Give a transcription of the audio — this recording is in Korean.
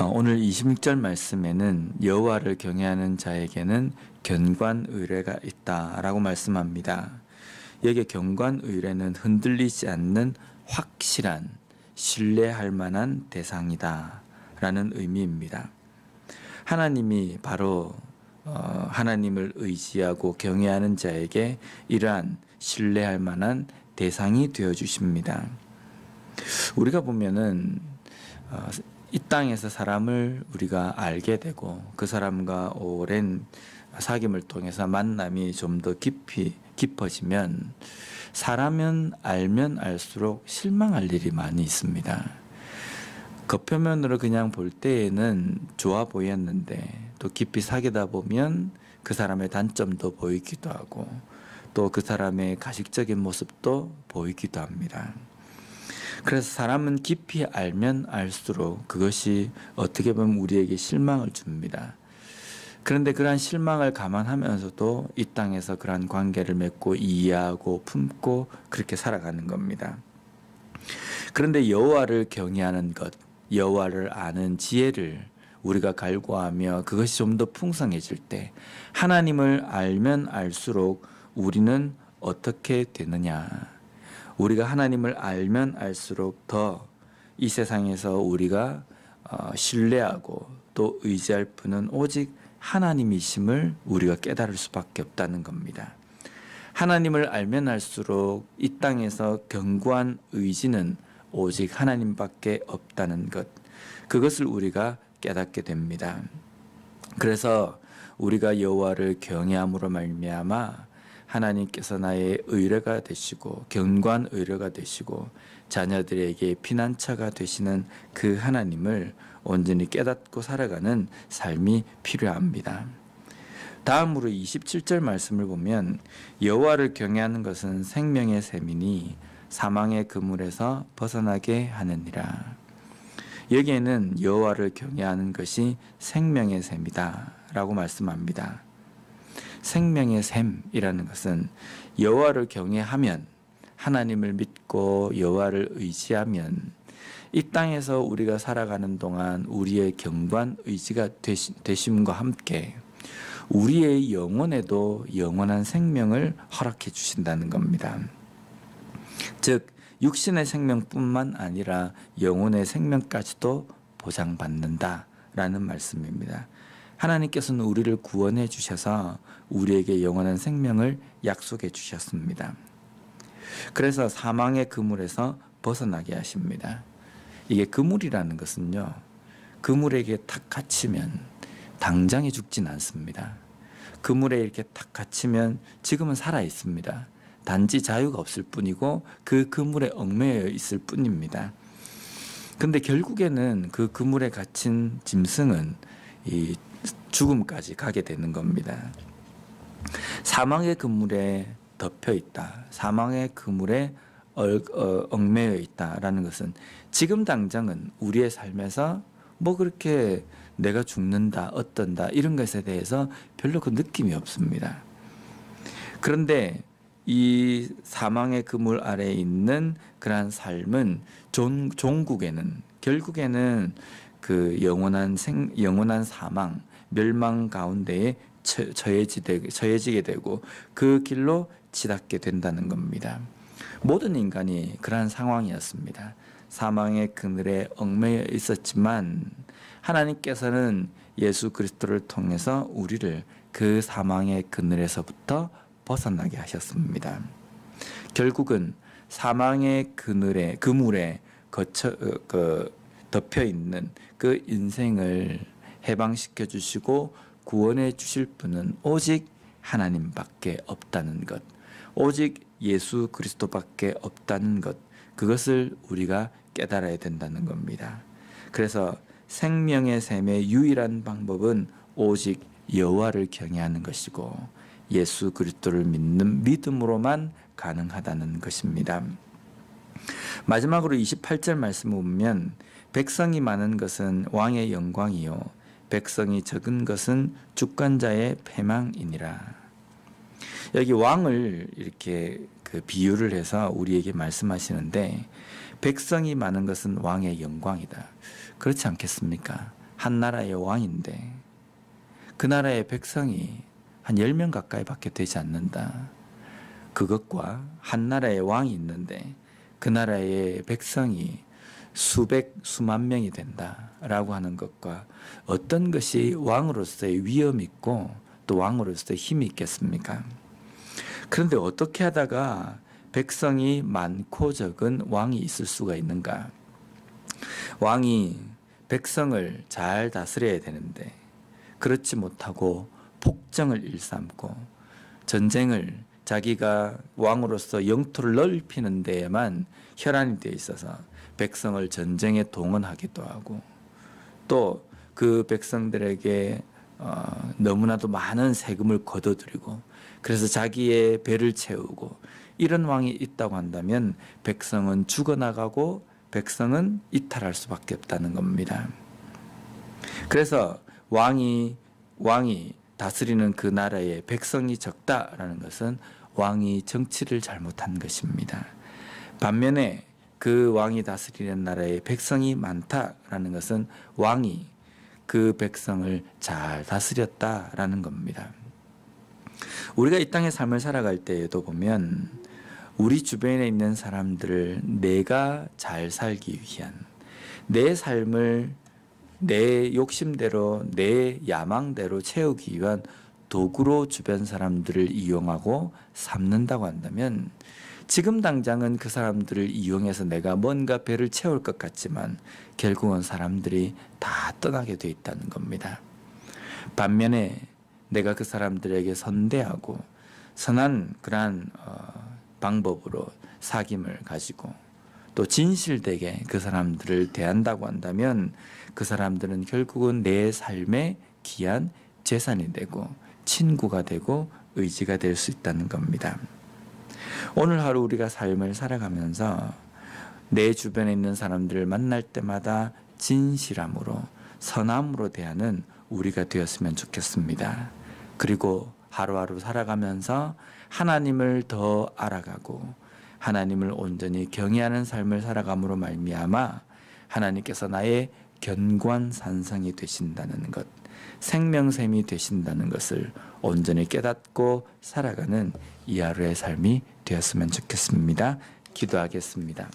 오늘 26절 말씀에는 여호와를 경외하는 자에게는 견관의례가 있다라고 말씀합니다. 여기 견관의례는 흔들리지 않는 확실한 신뢰할 만한 대상이다 라는 의미입니다. 하나님이 바로 하나님을 의지하고 경외하는 자에게 이러한 신뢰할 만한 대상이 되어 주십니다. 우리가 보면은 이 땅에서 사람을 우리가 알게 되고 그 사람과 오랜 사귐을 통해서 만남이 좀 더 깊어지면 사람은 알면 알수록 실망할 일이 많이 있습니다. 겉표면으로 그냥 볼 때에는 좋아 보였는데 또 깊이 사귀다 보면 그 사람의 단점도 보이기도 하고 또 그 사람의 가식적인 모습도 보이기도 합니다. 그래서 사람은 깊이 알면 알수록 그것이 어떻게 보면 우리에게 실망을 줍니다. 그런데 그러한 실망을 감안하면서도 이 땅에서 그러한 관계를 맺고 이해하고 품고 그렇게 살아가는 겁니다. 그런데 여호와를 경외하는 것, 여호와를 아는 지혜를 우리가 갈구하며 그것이 좀 더 풍성해질 때 하나님을 알면 알수록 우리는 어떻게 되느냐? 우리가 하나님을 알면 알수록 더 이 세상에서 우리가 신뢰하고 또 의지할 분은 오직 하나님이심을 우리가 깨달을 수밖에 없다는 겁니다. 하나님을 알면 알수록 이 땅에서 견고한 의지는 오직 하나님밖에 없다는 것, 그것을 우리가 깨닫게 됩니다. 그래서 우리가 여호와를 경외함으로 말미암아 하나님께서 나의 의뢰가 되시고 견고한 의뢰가 되시고 자녀들에게 피난처가 되시는 그 하나님을 온전히 깨닫고 살아가는 삶이 필요합니다. 다음으로 27절 말씀을 보면 여호와를 경외하는 것은 생명의 샘이니 사망의 그물에서 벗어나게 하느니라. 여기에는 여호와를 경외하는 것이 생명의 샘이다 라고 말씀합니다. 생명의 샘이라는 것은 여호와를 경외하면, 하나님을 믿고 여호와를 의지하면 이 땅에서 우리가 살아가는 동안 우리의 견고한 의지가 되심과 함께 우리의 영혼에도 영원한 생명을 허락해 주신다는 겁니다. 즉 육신의 생명뿐만 아니라 영혼의 생명까지도 보장받는다라는 말씀입니다. 하나님께서는 우리를 구원해 주셔서 우리에게 영원한 생명을 약속해 주셨습니다. 그래서 사망의 그물에서 벗어나게 하십니다. 이게 그물이라는 것은요, 그물에게 탁 갇히면 당장에 죽진 않습니다. 그물에 이렇게 탁 갇히면 지금은 살아 있습니다. 단지 자유가 없을 뿐이고 그 그물에 얽매여 있을 뿐입니다. 근데 결국에는 그 그물에 갇힌 짐승은 이 죽음까지 가게 되는 겁니다. 사망의 그물에 덮여 있다, 사망의 그물에 얽매여 있다라는 것은 지금 당장은 우리의 삶에서 뭐 그렇게 내가 죽는다, 어떤다 이런 것에 대해서 별로 그 느낌이 없습니다. 그런데 이 사망의 그물 아래에 있는 그러한 삶은 종국에는 결국에는 그 영원한 사망, 멸망 가운데에 처해지게 되고 그 길로 치닫게 된다는 겁니다. 모든 인간이 그러한 상황이었습니다. 사망의 그늘에 얽매여 있었지만 하나님께서는 예수 그리스도를 통해서 우리를 그 사망의 그늘에서부터 벗어나게 하셨습니다. 결국은 사망의 그물에 덮여 있는 그 인생을 해방시켜 주시고 구원해 주실 분은 오직 하나님밖에 없다는 것, 오직 예수 그리스도밖에 없다는 것, 그것을 우리가 깨달아야 된다는 겁니다. 그래서 생명의 샘의 유일한 방법은 오직 여호와를 경외하는 것이고 예수 그리스도를 믿는 믿음으로만 가능하다는 것입니다. 마지막으로 28절 말씀을 보면 백성이 많은 것은 왕의 영광이요 백성이 적은 것은 주권자의 패망이니라. 여기 왕을 이렇게 그 비유를 해서 우리에게 말씀하시는데 백성이 많은 것은 왕의 영광이다. 그렇지 않겠습니까? 한 나라의 왕인데 그 나라의 백성이 한 10명 가까이 밖에 되지 않는다. 그것과 한 나라의 왕이 있는데 그 나라의 백성이 수만 명이 된다라고 하는 것과 어떤 것이 왕으로서의 위엄 있고 또 왕으로서의 힘이 있겠습니까? 그런데 어떻게 하다가 백성이 많고 적은 왕이 있을 수가 있는가? 왕이 백성을 잘 다스려야 되는데 그렇지 못하고 폭정을 일삼고 전쟁을 자기가 왕으로서 영토를 넓히는 데에만 혈안이 되어 있어서 백성을 전쟁에 동원하기도 하고 또 그 백성들에게 너무나도 많은 세금을 거둬들이고 그래서 자기의 배를 채우고 이런 왕이 있다고 한다면 백성은 죽어나가고 백성은 이탈할 수밖에 없다는 겁니다. 그래서 왕이 다스리는 그 나라에 백성이 적다라는 것은 왕이 정치를 잘못한 것입니다. 반면에 그 왕이 다스리는 나라에 백성이 많다라는 것은 왕이 그 백성을 잘 다스렸다라는 겁니다. 우리가 이 땅의 삶을 살아갈 때에도 보면 우리 주변에 있는 사람들을 내가 잘 살기 위한 내 삶을 내 욕심대로 내 야망대로 채우기 위한 도구로 주변 사람들을 이용하고 삼는다고 한다면 지금 당장은 그 사람들을 이용해서 내가 뭔가 배를 채울 것 같지만 결국은 사람들이 다 떠나게 돼 있다는 겁니다. 반면에 내가 그 사람들에게 선대하고 선한 그러한 방법으로 사귐을 가지고 또 진실되게 그 사람들을 대한다고 한다면 그 사람들은 결국은 내 삶의 귀한 재산이 되고 친구가 되고 의지가 될 수 있다는 겁니다. 오늘 하루 우리가 삶을 살아가면서 내 주변에 있는 사람들을 만날 때마다 진실함으로 선함으로 대하는 우리가 되었으면 좋겠습니다. 그리고 하루하루 살아가면서 하나님을 더 알아가고 하나님을 온전히 경외하는 삶을 살아감으로 말미암아 하나님께서 나의 견고한 산성이 되신다는 것, 생명샘이 되신다는 것을 온전히 깨닫고 살아가는 이 하루의 삶이 되었으면 좋겠습니다. 기도하겠습니다.